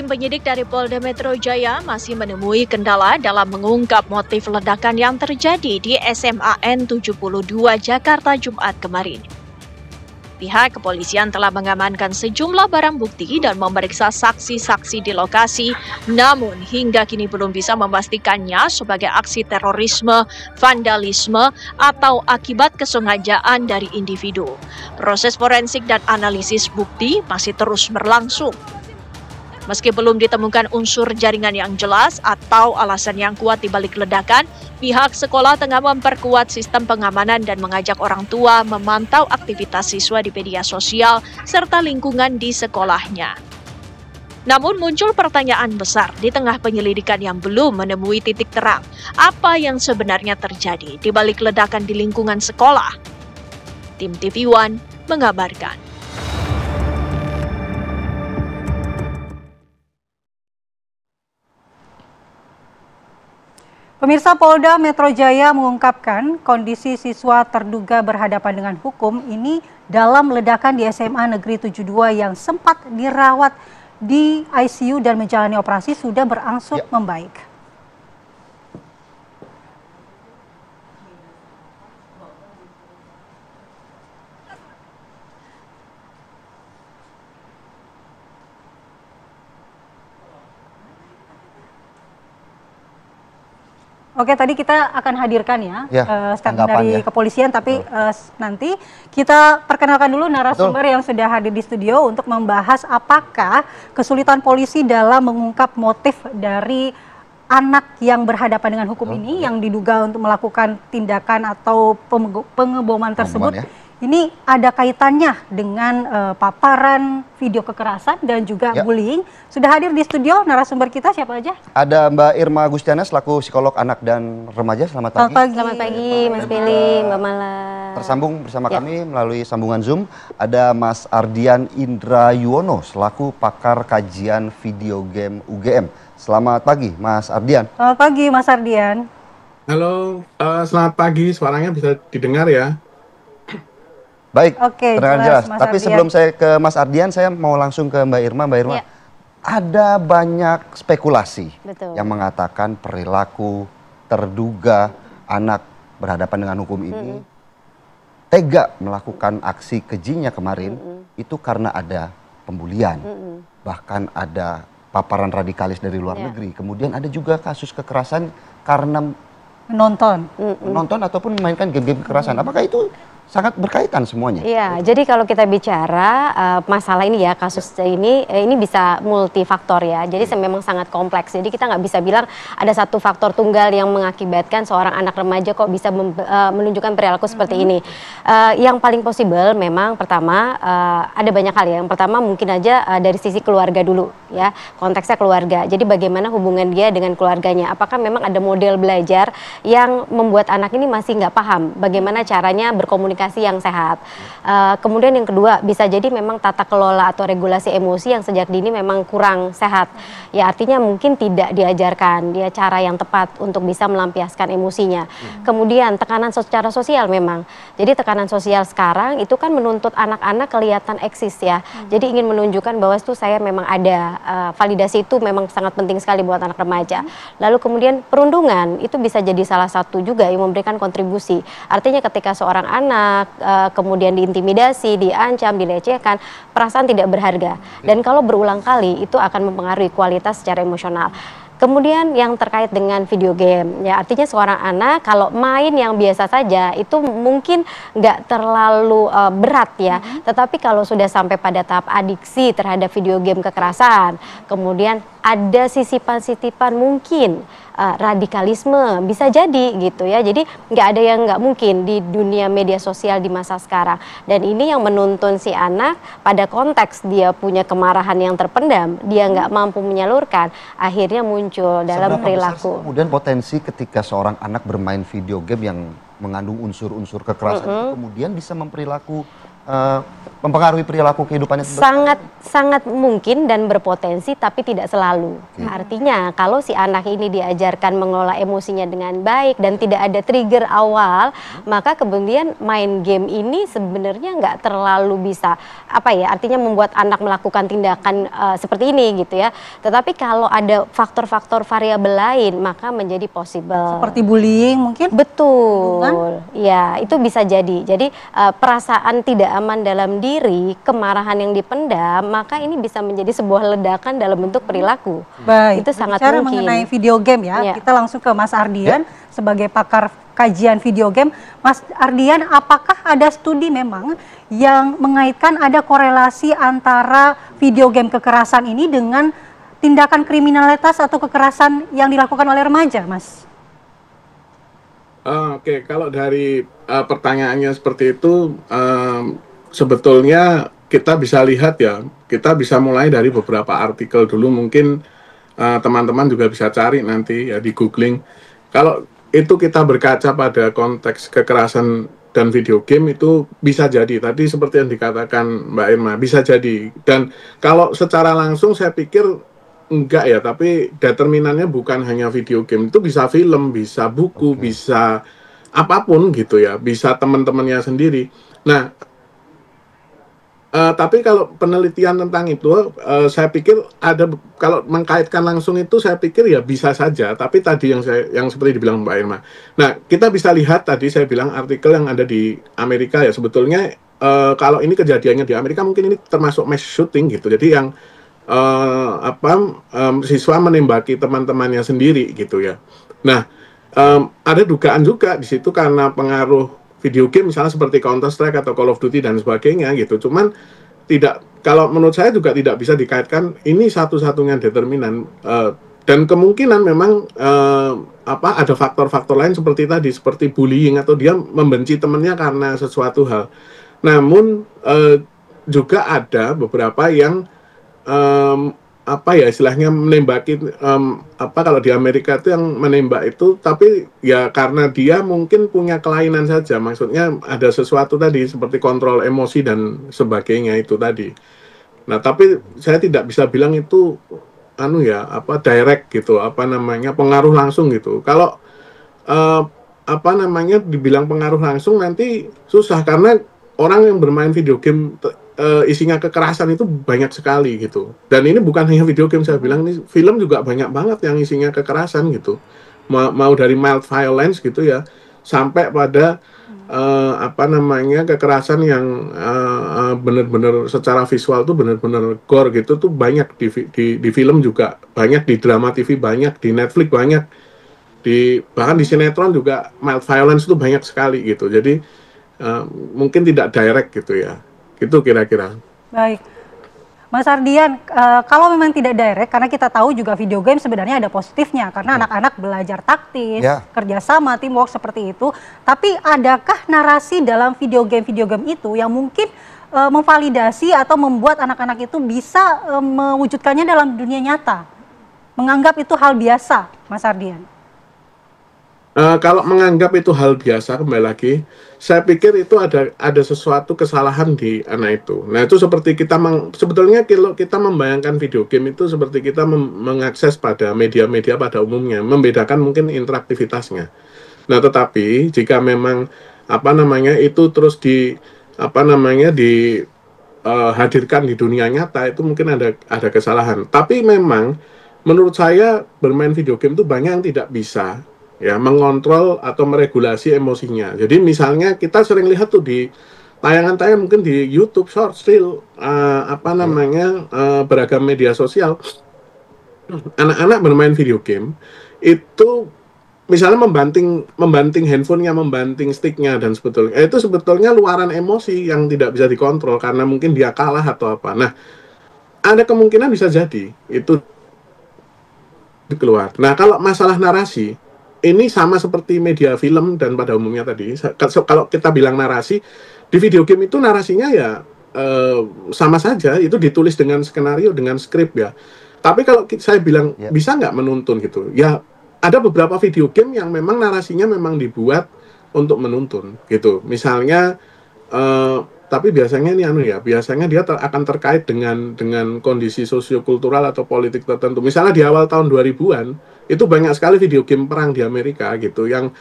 Tim penyidik dari Polda Metro Jaya masih menemui kendala dalam mengungkap motif ledakan yang terjadi di SMAN 72 Jakarta Jumat kemarin. Pihak kepolisian telah mengamankan sejumlah barang bukti dan memeriksa saksi-saksi di lokasi, namun hingga kini belum bisa memastikannya sebagai aksi terorisme, vandalisme, atau akibat kesengajaan dari individu. Proses forensik dan analisis bukti masih terus berlangsung. Meski belum ditemukan unsur jaringan yang jelas atau alasan yang kuat di balik ledakan, pihak sekolah tengah memperkuat sistem pengamanan dan mengajak orang tua memantau aktivitas siswa di media sosial serta lingkungan di sekolahnya. Namun muncul pertanyaan besar di tengah penyelidikan yang belum menemui titik terang. Apa yang sebenarnya terjadi di balik ledakan di lingkungan sekolah? Tim TV One mengabarkan. Pemirsa, Polda Metro Jaya mengungkapkan kondisi siswa terduga berhadapan dengan hukum ini dalam ledakan di SMA Negeri 72 yang sempat dirawat di ICU dan menjalani operasi sudah berangsur membaik. Oke, tadi kita akan hadirkan statement dari kepolisian, tapi nanti kita perkenalkan dulu narasumber yang sudah hadir di studio untuk membahas apakah kesulitan polisi dalam mengungkap motif dari anak yang berhadapan dengan hukum ini yang diduga untuk melakukan tindakan atau pengeboman tersebut. Ini ada kaitannya dengan paparan video kekerasan dan juga bullying. Sudah hadir di studio narasumber kita siapa aja? Ada Mbak Irma Gustiana selaku psikolog anak dan remaja. Selamat pagi. Selamat pagi Mas Billy, Mbak Mala. Tersambung bersama kami melalui sambungan Zoom. Ada Mas Ardian Indra Yuwono selaku pakar kajian video game UGM. Selamat pagi Mas Ardian. Selamat pagi Mas Ardian. Halo, selamat pagi. Suaranya bisa didengar ya? Baik, terdengar jelas. Tapi sebelum saya ke Mas Ardian, saya mau langsung ke Mbak Irma. Mbak Irma, ada banyak spekulasi yang mengatakan perilaku terduga anak berhadapan dengan hukum ini tega melakukan aksi kejinya kemarin itu karena ada pembulian, bahkan ada paparan radikalis dari luar negeri. Kemudian ada juga kasus kekerasan karena menonton ataupun memainkan game-game kekerasan. Apakah itu sangat berkaitan semuanya? Iya, jadi kalau kita bicara masalah ini ya, kasus ini bisa multifaktor ya. Jadi memang sangat kompleks. Jadi kita nggak bisa bilang ada satu faktor tunggal yang mengakibatkan seorang anak remaja kok bisa menunjukkan perilaku seperti ini. Yang paling possible memang pertama ada banyak hal ya. Yang pertama mungkin aja dari sisi keluarga dulu ya, konteksnya keluarga. Jadi bagaimana hubungan dia dengan keluarganya? Apakah memang ada model belajar yang membuat anak ini masih nggak paham bagaimana caranya berkomunikasi yang sehat. Kemudian yang kedua bisa jadi memang tata kelola atau regulasi emosi yang sejak dini memang kurang sehat. Ya artinya mungkin tidak diajarkan dia cara yang tepat untuk bisa melampiaskan emosinya. Kemudian tekanan secara sosial memang. Jadi tekanan sosial sekarang itu kan menuntut anak-anak kelihatan eksis ya. Jadi ingin menunjukkan bahwa itu saya memang ada. Validasi itu memang sangat penting sekali buat anak remaja. Lalu kemudian perundungan itu bisa jadi salah satu juga yang memberikan kontribusi. Artinya ketika seorang anak kemudian diintimidasi, diancam, dilecehkan, perasaan tidak berharga. Dan kalau berulang kali itu akan mempengaruhi kualitas secara emosional. Kemudian yang terkait dengan video game, ya artinya seorang anak kalau main yang biasa saja itu mungkin nggak terlalu berat ya. Tetapi kalau sudah sampai pada tahap adiksi terhadap video game kekerasan, kemudian ada sisipan-sisipan mungkin radikalisme bisa jadi gitu ya. Jadi nggak ada yang nggak mungkin di dunia media sosial di masa sekarang. Dan ini yang menuntun si anak pada konteks dia punya kemarahan yang terpendam, dia nggak mampu menyalurkan, akhirnya muncul dalam perilaku. Kemudian potensi ketika seorang anak bermain video game yang mengandung unsur-unsur kekerasan itu kemudian bisa memperilaku mempengaruhi perilaku kehidupannya? Sangat mungkin dan berpotensi, tapi tidak selalu. Artinya kalau si anak ini diajarkan mengelola emosinya dengan baik dan tidak ada trigger awal, maka kemudian main game ini sebenarnya nggak terlalu bisa artinya membuat anak melakukan tindakan seperti ini gitu ya. Tetapi kalau ada faktor-faktor variabel lain, maka menjadi possible. Seperti bullying mungkin? Betul. Ya, itu bisa jadi. Jadi perasaan tidak aman dalam diri, kemarahan yang dipendam, maka ini bisa menjadi sebuah ledakan dalam bentuk perilaku. Baik, itu sangat bicara mungkin. Mengenai video game ya, kita langsung ke Mas Ardian sebagai pakar kajian video game. Mas Ardian, apakah ada studi memang yang mengaitkan ada korelasi antara video game kekerasan ini dengan tindakan kriminalitas atau kekerasan yang dilakukan oleh remaja, Mas? Oke, kalau dari pertanyaannya seperti itu, sebetulnya kita bisa lihat ya, kita bisa mulai dari beberapa artikel dulu, mungkin teman-teman juga bisa cari nanti ya di googling. Kalau itu kita berkaca pada konteks kekerasan dan video game, itu bisa jadi, tadi seperti yang dikatakan Mbak Irma, bisa jadi. Dan kalau secara langsung saya pikir enggak ya, tapi determinannya bukan hanya video game, itu bisa film, bisa buku, bisa apapun gitu ya, bisa teman-temannya sendiri. Nah, tapi kalau penelitian tentang itu, saya pikir ada, kalau mengkaitkan langsung itu saya pikir ya bisa saja. Tapi tadi yang seperti dibilang Mbak Irma. Nah, kita bisa lihat tadi saya bilang artikel yang ada di Amerika ya, sebetulnya kalau ini kejadiannya di Amerika mungkin ini termasuk mass shooting gitu. Jadi yang siswa menembaki teman-temannya sendiri gitu ya. Nah, ada dugaan juga di situ karena pengaruh video game misalnya seperti Counter Strike atau Call of Duty dan sebagainya gitu. Cuman tidak, kalau menurut saya juga tidak bisa dikaitkan ini satu-satunya determinan, dan kemungkinan memang ada faktor-faktor lain seperti tadi, seperti bullying atau dia membenci temannya karena sesuatu hal. Namun juga ada beberapa yang istilahnya menembaki, kalau di Amerika itu yang menembak itu, tapi ya karena dia mungkin punya kelainan saja, maksudnya ada sesuatu tadi seperti kontrol emosi dan sebagainya itu tadi. Nah, tapi saya tidak bisa bilang itu direct gitu, pengaruh langsung gitu. Kalau dibilang pengaruh langsung nanti susah, karena orang yang bermain video game isinya kekerasan itu banyak sekali gitu. Dan ini bukan hanya video game, saya bilang ini film juga banyak banget yang isinya kekerasan gitu. Mau dari mild violence gitu ya, sampai pada kekerasan yang benar-benar secara visual tuh benar-benar gore gitu tuh banyak di film juga, banyak di drama TV, banyak di Netflix, banyak bahkan di sinetron juga mild violence itu banyak sekali gitu. Jadi mungkin tidak direct gitu ya. Itu kira-kira. Baik, Mas Ardian, kalau memang tidak direct, karena kita tahu juga video game sebenarnya ada positifnya, karena anak-anak belajar taktis, kerjasama, teamwork seperti itu. Tapi adakah narasi dalam video game itu yang mungkin memvalidasi atau membuat anak-anak itu bisa mewujudkannya dalam dunia nyata? Menganggap itu hal biasa, Mas Ardian? Kalau menganggap itu hal biasa, kembali lagi, saya pikir itu ada sesuatu kesalahan di anak itu. Nah, itu seperti sebetulnya kalau kita membayangkan video game itu seperti kita mengakses pada media-media pada umumnya, membedakan mungkin interaktivitasnya. Nah, tetapi jika memang itu terus dihadirkan di dunia nyata, itu mungkin ada kesalahan. Tapi memang menurut saya bermain video game itu banyak yang tidak bisa ya mengontrol atau meregulasi emosinya. Jadi misalnya kita sering lihat tuh di tayangan-tayangan mungkin di YouTube, Short, Reel, beragam media sosial, anak-anak bermain video game itu misalnya membanting handphonenya, membanting sticknya, dan itu sebetulnya luaran emosi yang tidak bisa dikontrol karena mungkin dia kalah atau apa. Nah, ada kemungkinan bisa jadi itu keluar. Nah, kalau masalah narasi ini sama seperti media film dan pada umumnya tadi. Kalau kita bilang narasi, di video game itu narasinya ya sama saja, itu ditulis dengan skenario, dengan skrip ya. Tapi kalau saya bilang bisa nggak menuntun gitu, ya ada beberapa video game yang memang narasinya memang dibuat untuk menuntun gitu. Misalnya tapi biasanya ini biasanya dia akan terkait dengan kondisi sosiokultural atau politik tertentu. Misalnya di awal tahun 2000-an itu banyak sekali video game perang di Amerika gitu yang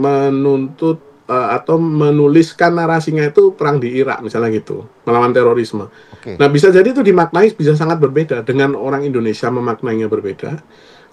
menuntut atau menuliskan narasinya itu perang di Irak misalnya gitu, melawan terorisme. Nah, bisa jadi itu dimaknai bisa sangat berbeda, dengan orang Indonesia memaknainya berbeda,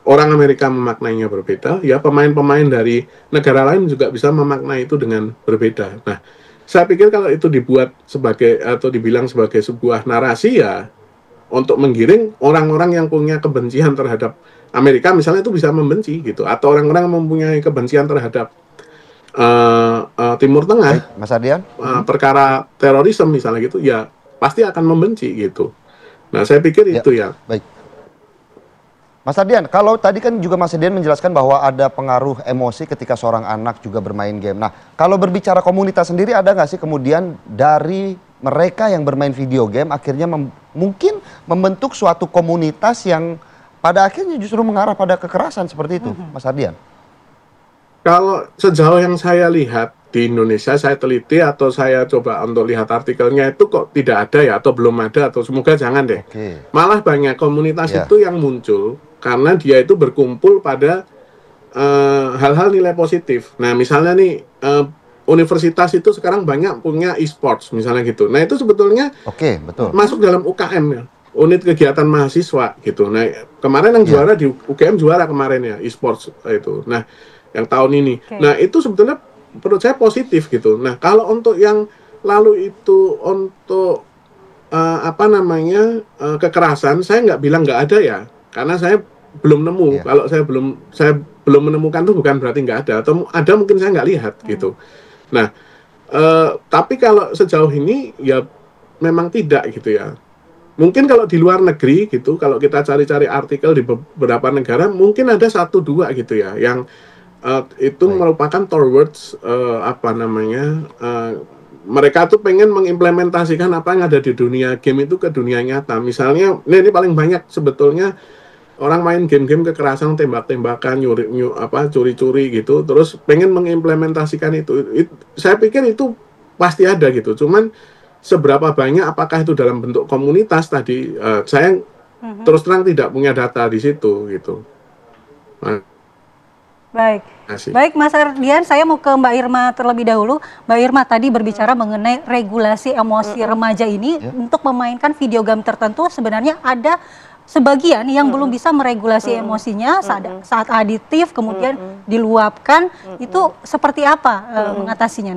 orang Amerika memaknainya berbeda, ya pemain-pemain dari negara lain juga bisa memaknai itu dengan berbeda. Nah, saya pikir kalau itu dibuat sebagai atau dibilang sebagai sebuah narasi, ya untuk menggiring orang-orang yang punya kebencian terhadap Amerika misalnya itu bisa membenci gitu, atau orang-orang yang mempunyai kebencian terhadap Timur Tengah, baik, Mas Ardian, perkara terorisme misalnya gitu, ya pasti akan membenci gitu. Nah, saya pikir itu ya. Baik. Mas Ardian, kalau tadi kan juga Mas Ardian menjelaskan bahwa ada pengaruh emosi ketika seorang anak juga bermain game. Nah, kalau berbicara komunitas sendiri, ada nggak sih kemudian dari mereka yang bermain video game akhirnya mungkin membentuk suatu komunitas yang pada akhirnya justru mengarah pada kekerasan seperti itu, Mas Ardian? Kalau sejauh yang saya lihat di Indonesia, saya teliti atau saya coba untuk lihat artikelnya itu kok tidak ada ya, atau belum ada, atau semoga jangan deh. Malah banyak komunitas itu yang muncul karena dia itu berkumpul pada hal-hal nilai positif. Nah, misalnya nih universitas itu sekarang banyak punya e-sports misalnya gitu. Nah, itu sebetulnya betul, masuk dalam UKM ya, unit kegiatan mahasiswa gitu. Nah, kemarin yang juara di UGM juara kemarin ya e-sports itu. Nah, yang tahun ini. Nah, itu sebetulnya menurut saya positif gitu. Nah, kalau untuk yang lalu itu untuk kekerasan, saya nggak bilang nggak ada ya, karena saya belum nemu. Kalau saya belum menemukan itu bukan berarti nggak ada, atau ada mungkin saya nggak lihat gitu. Nah, tapi kalau sejauh ini ya memang tidak gitu ya. Mungkin kalau di luar negeri gitu, kalau kita cari-cari artikel di beberapa negara, mungkin ada 1-2 gitu ya, yang itu merupakan towards mereka tuh pengen mengimplementasikan apa yang ada di dunia game itu ke dunia nyata. Misalnya, ini paling banyak sebetulnya orang main game-game kekerasan, tembak-tembakan, curi-curi gitu, terus pengen mengimplementasikan itu. Saya pikir itu pasti ada gitu. Cuman seberapa banyak, apakah itu dalam bentuk komunitas tadi, saya terus terang tidak punya data di situ gitu. Baik, baik Mas Ardian, saya mau ke Mbak Irma terlebih dahulu. Mbak Irma tadi berbicara mengenai regulasi emosi remaja ini untuk memainkan video game tertentu. Sebenarnya ada sebagian yang belum bisa meregulasi emosinya saat aditif kemudian diluapkan. Itu seperti apa mengatasinya?